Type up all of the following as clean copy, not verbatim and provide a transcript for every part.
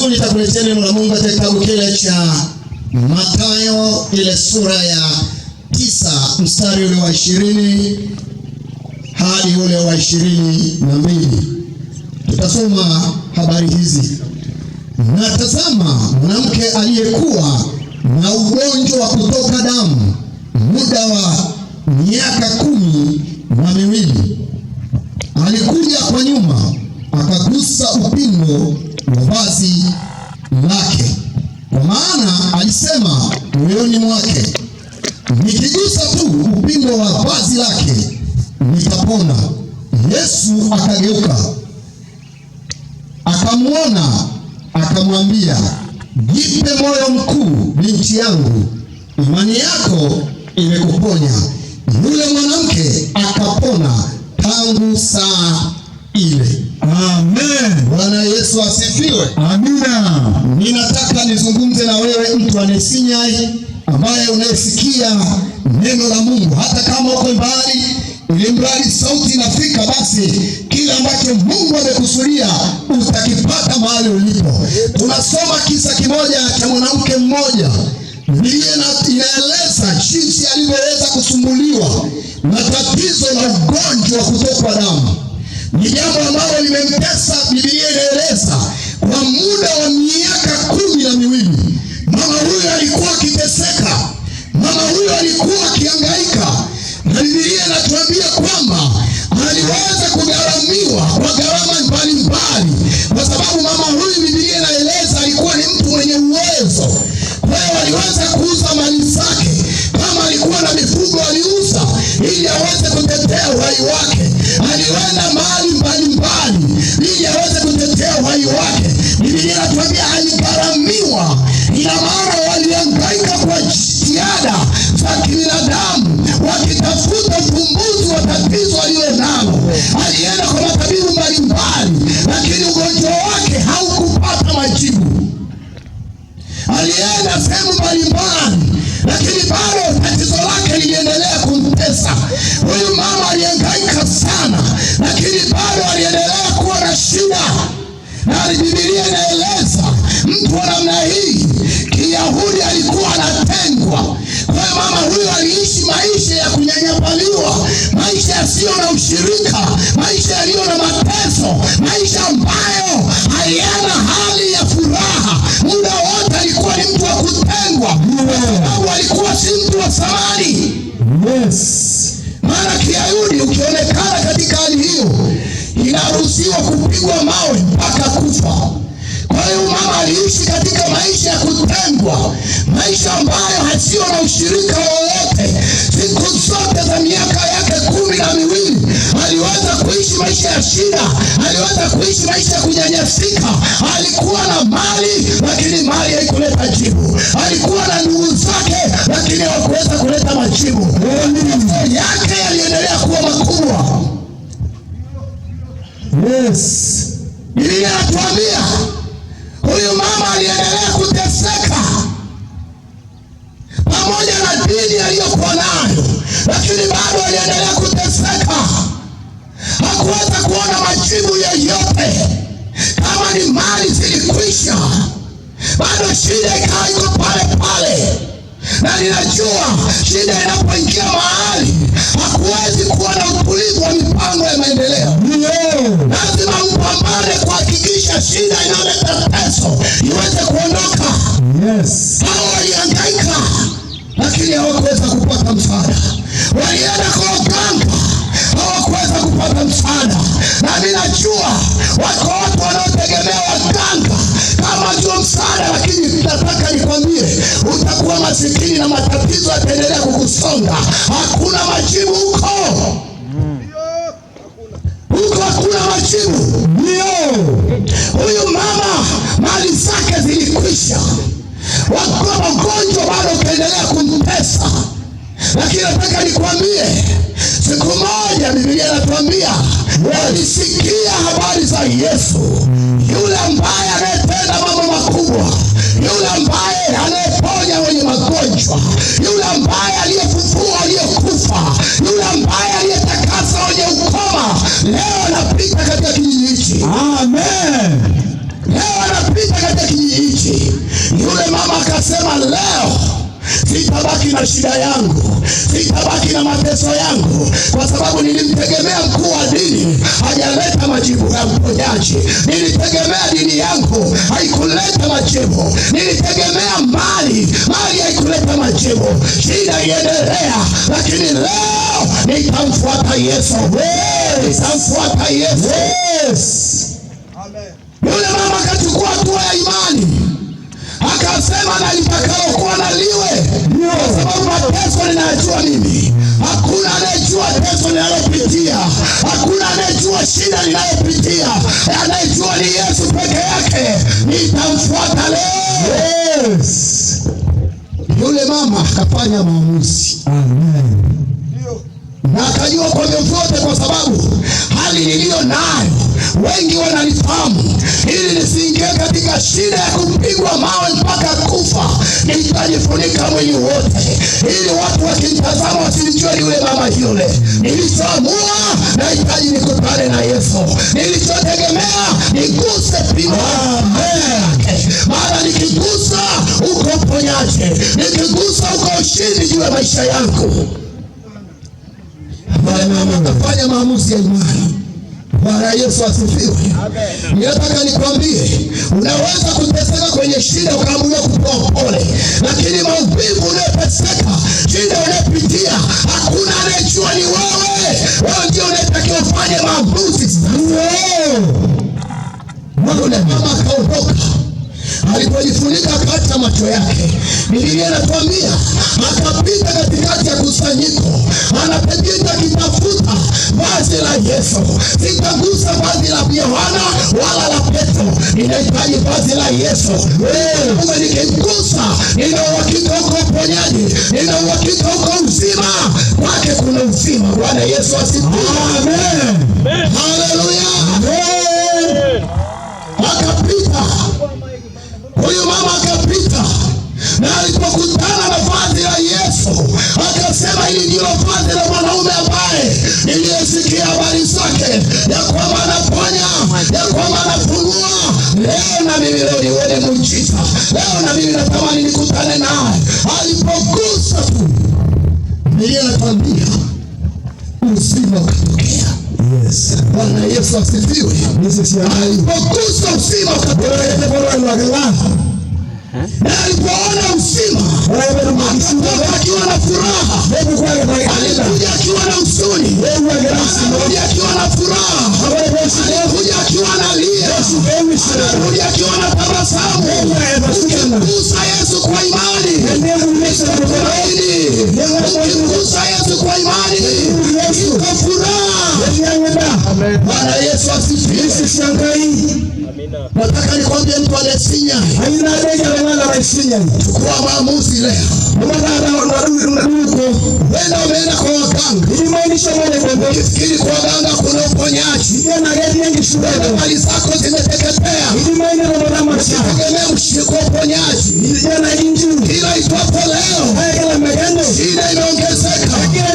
tu nitakuletea neno la Mungu katika kitabu kile cha Mathayo ile sura ya 9 mstari ule wa 20 hadi ule wa 22. Tutasoma habari hizi. Na tazama, mwanamke aliyekuwa na ugonjwa wa kutoka damu muda wa miaka 12 alikuja kwa nyuma, akagusa upindo wa vazi lake, kwa maana alisema moyoni mwake, nikigusa tu upindo wa vazi lake nitapona. Yesu akageuka, akamwona, akamwambia, jipe moyo mkuu, binti yangu, imani yako imekuponya. Yule mwanamke akapona tangu saa ile. Amen. Bwana Yesu asifiwe. Amina. Ninataka nizungumze na wewe mtu anayesinya, ambaye unayesikia neno la Mungu, hata kama uko mbali, ili mradi sauti inafika, basi kile ambacho Mungu amekusudia utakipata mahali ulipo. Tunasoma kisa kimoja cha mwanamke mmoja. Biblia inaeleza jinsi alivyoweza kusumbuliwa na tatizo la ugonjwa wa kutokwa damu. Ni jambo ambalo limemtesa. Biblia inaeleza kwa muda wa miaka 12 mama huyu alikuwa akiteseka, mama huyu alikuwa akihangaika, na Biblia inatuambia kwamba aliweza kugharamiwa kwa gharama mbalimbali, kwa sababu mama huyu, Biblia inaeleza, alikuwa ni mtu mwenye uwezo. Kwa hiyo aliweza kuuza mali zake. Kama alikuwa na mifugo aliuza ili aweze kutetea uhai wake. Aliwenda mali mbalimbali ili aweze kutetea uhai wake. Biblia inatuambia aligharamiwa. Ina maana walihangaika kwa jitihada za kibinadamu wakitafuta ufumbuzi wa tatizo aliyo nalo. Alienda kwa matabibu mbalimbali, lakini ugonjwa wake haukupata majibu. Alienda sehemu mbalimbali, lakini bado tatizo lake liliendelea kumtesa. Huyu mama alihangaika sana, lakini bado aliendelea kuwa na shida. Na Biblia inaeleza mtu wa namna hii Kiyahudi alikuwa anatengwa. Kwa hiyo mama huyu aliishi maisha ya kunyanyapaliwa, maisha yasiyo na ushirika, maisha yaliyo na mateso, maisha ambayo hayana hali ya furaha. Muda wote alikuwa ni mtu wa kutengwa, kwa sababu alikuwa si mtu wa thamani. Yes. Maana Kiyahudi ukionekana katika hali hiyo, inaruhusiwa kupigwa mawe mpaka kufa. Kwa hiyo mama aliishi katika maisha ya kutengwa, maisha ambayo hasio na ushirika wowote. Siku zote za miaka yake 12 aliweza kuishi maisha ya shida, aliweza kuishi maisha ya kunyanyasika. Alikuwa na mali, lakini mali haikuleta jibu. Alikuwa na ndugu zake, lakini hawakuweza kuleta majibu. Mateso yake yaliendelea kuwa makubwa. Yes. Biblia inatuambia huyu mama aliendelea kuteseka pamoja na dini aliyokuwa nayo, lakini bado aliendelea kuteseka. Hakuweza kuona majibu yoyote. Kama ni mali zilikwisha, bado shida ikawa iko pale pale. Na ninajua shida inapoingia mahali, hakuwezi kuwa na utulivu wa mipango ya maendeleo. Lazima mpambane kuhakikisha shida inaleta teso iweze kuondoka. Yes. Hao walihangaika, lakini hawakuweza kupata msaada. Walienda kwa waganga, hawakuweza kupata msaada. Na ninajua wako watu wanaotegemea waganga kama ndio msaada, lakini nataka nikwambie, utakuwa masikini na matatizo yataendelea kukusonga. Hakuna majibu huko. Huko hakuna majibu. Ndio. Huyu mama mali zake zilikwisha, wagonjwa bado ukaendelea kumtesa. Lakini nataka nikwambie, siku moja Biblia inatuambia walisikia habari za Yesu, yule ambaye anayetenda mambo makubwa, yule ambaye anayeponya wenye magonjwa, yule ambaye aliyefufua aliyekufa, yule ambaye aliyetakasa wenye ukoma. Leo anapita katika kijiji hichi. Amen. Leo anapita katika kijiji na shida yangu, sitabaki na mateso yangu, kwa sababu nilimtegemea mkuu wa dini, hajaleta majibu ya uponyaji. Nilitegemea dini yangu, haikuleta majibu. Nilitegemea mali haikuleta majibu. Shida iendelea, lakini leo nitamfuata Yesu. Nitamfuata Yesu. Yule mama akachukua hatua ya imani, akasema na litakalokuwa na liwe, kwa sababu mateso ninayajua mimi. Hakuna anayejua mateso ninayopitia, hakuna anayejua shida ninayopitia. Anayejua ni Yesu peke yake. Nitamfuata leo. Yule mama akafanya maamuzi. Amen. Na akajua kwa vyovyote, kwa sababu hali niliyo nayo wengi wananifahamu, ili nisiingie katika shida ya kupigwa mawe mpaka kufa, nitajifunika mwili wote, ili watu wakinitazama wasinijue yule mama yule. Nilichoamua, nahitaji nikutane na Yesu. Nilichotegemea niguse pigo. Amen. Maana nikigusa uko uponyaji, nikigusa uko ushindi juu ya maisha yangu. Mama akafanya maamuzi ya imani. Bwana Yesu asifiwe. Ninataka nikwambie, unaweza kuteseka kwenye shida ukaamua kutoa pole, lakini maumivu unayoteseka, shida unayopitia, hakuna anayejua ni wewe. Wewe ndio unatakiwa ufanye maamuzi. Yule mama akaondoka. Alipojifunika kati ya macho yake, Biblia inatuambia akapita katikati ya kusanyiko, anapita akitafuta vazi la Yesu. Sitagusa vazi la Yohana wala la Petro, ninahitaji vazi la Yesu. Wewe nikigusa, nina uhakika uko uponyaji, nina uhakika uko uzima. Kwake kuna uzima. Bwana Yesu asifiwe. Amen. Haleluya. Amen. Akapita. Huyu mama akapita, na alipokutana na vazi la Yesu, akasema hili ndilo vazi la mwanaume ambaye niliyesikia habari zake, ya kwamba anaponya, ya kwamba anafungua. Leo na mimi nione muujiza. Leo na mimi natamani nikutane naye. Alipogusa tu, Biblia inatuambia uzima ukatokea. Yes. Bwana Yesu asifiwe. Alipogusa uzima ukatokea. Na alipoona uzima, akatoka akiwa na furaha. Alikuja akiwa na huzuni, alikuja akiwa na furaha, alikuja akiwa analia, alikuja akiwa na tabasamu. Ukimgusa Yesu kwa imani, ukimgusa Yesu kwa imani, iko furaha. Bwana Yesu asifiwe. Nataka nikwambie mtu anayesinya, chukua maamuzi leo. Wenda umeenda kwa waganga, ukifikiri kwa waganga kuna uponyaji, wenda mali zako zimeteketea, usitegemee mshiko uponyaji. Kila itwapo leo, shida imeongezeka. Kila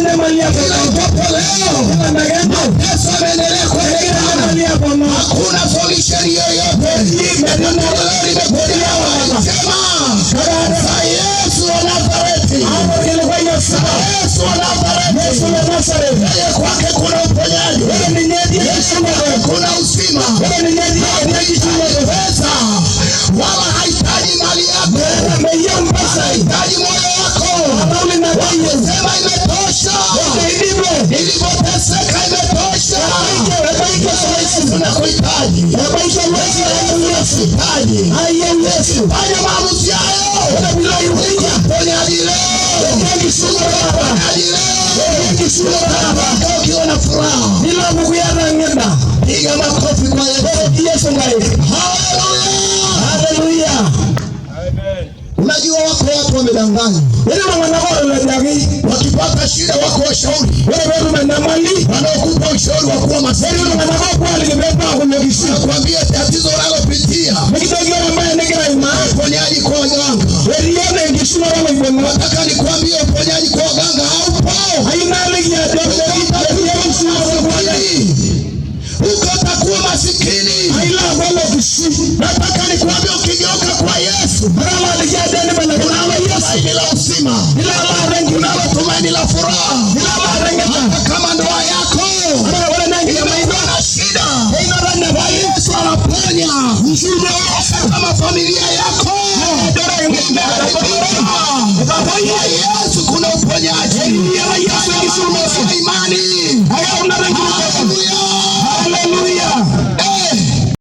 itwapo leo, mateso yameendelea kuendelea. Hakuna solution yoyote. Yesu wa Nazareti, Yesu wa Nazareti, yeye kwake kuna uponyaji, Yesu kwake kuna uzima. Pesa wala hahitaji mali yako, anahitaji moyo wako. Sema imetosha, nilipoteseka imetosha. Tunakuhitaji, fanya maamuzi hayo. Ponyaji leo, ukiwa na furaha, piga makofi kwa Yesu. Haleluya. Unajua wako watu wamedanganya. Wakipata shida wako washauri, wanaokupa ushauri wa kuwa maseri, nakwambia tatizo unalopitia, uponyaji kwa waganga. Nataka nikwambie uponyaji kwa waganga haupo. Ukatakuwa masikini. Nataka nikwambie ukigeuka kwa Yesu, unaweza bila uzima. la furaha. Hata kama ndoa yako imekuwa na shida, Yesu anaponya. Kama familia yako imeharibika, Yesu kuna uponyaji. Yesu imani